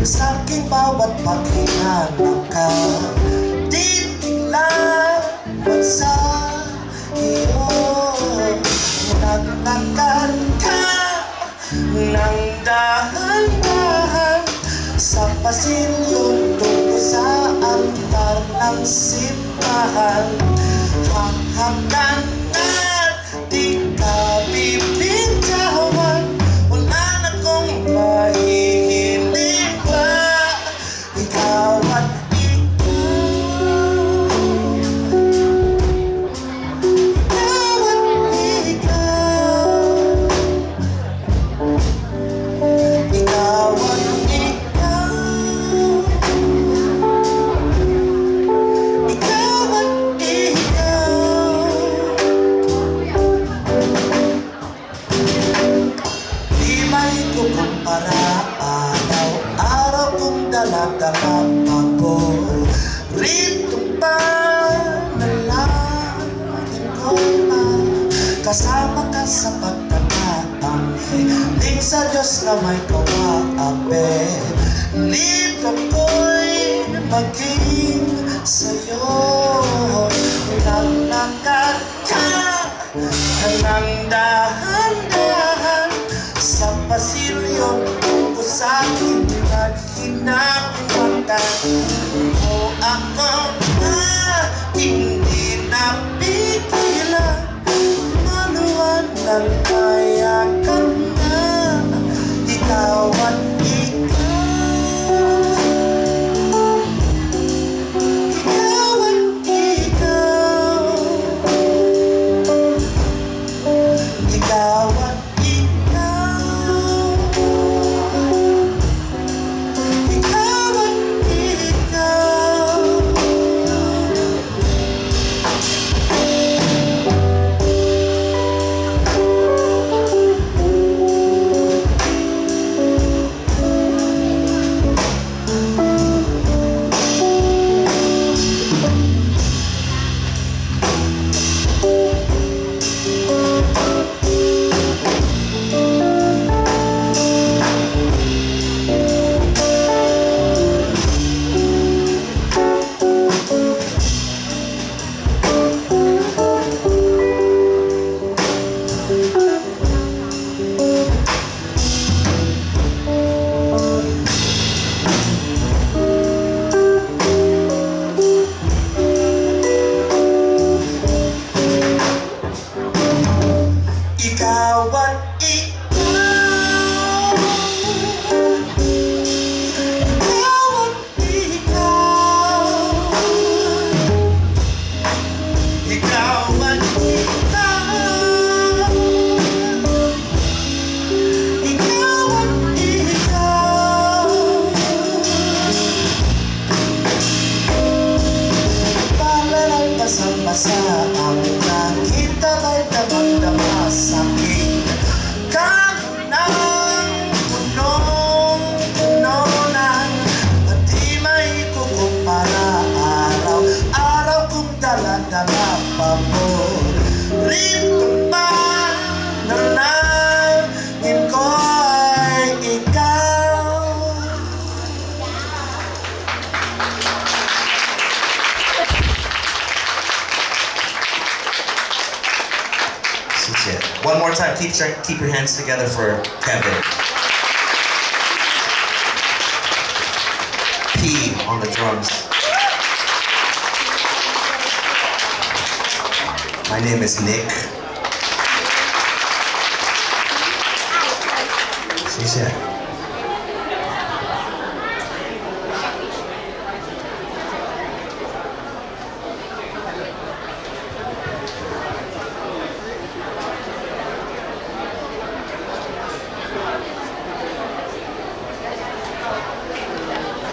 sa aking bawat paghinanap ka. Titiglan sa iyo, naglakad ka ng dahan-dahan sa pasilyo tungo sa altar ng simbahan. Hanggang na di ka bibigyawan, wala na kong mahihiling pa. Ikaw at para araw-araw kong dala-dala paborito pa na langin ko na kasama ka sa pagkakataon. Hiling sa Diyos na may kawaape, libre ko'y maging sa'yo. Naglakad ka ng dahan-dahan sa pasilyo ko sa aking naghinakumakan. O ako na hindi napigilan, maluwan ng kayakan na ikaw at sa ang nakita ba'y damang-dama sa aking kanang punong-puno na at di may kukumpara. Araw-araw kong dala-dala paborito pa na langin ko ay ikaw. 谢谢. One more time, keep your hands together for Kevin. P on the drums. My name is Nick. 谢谢.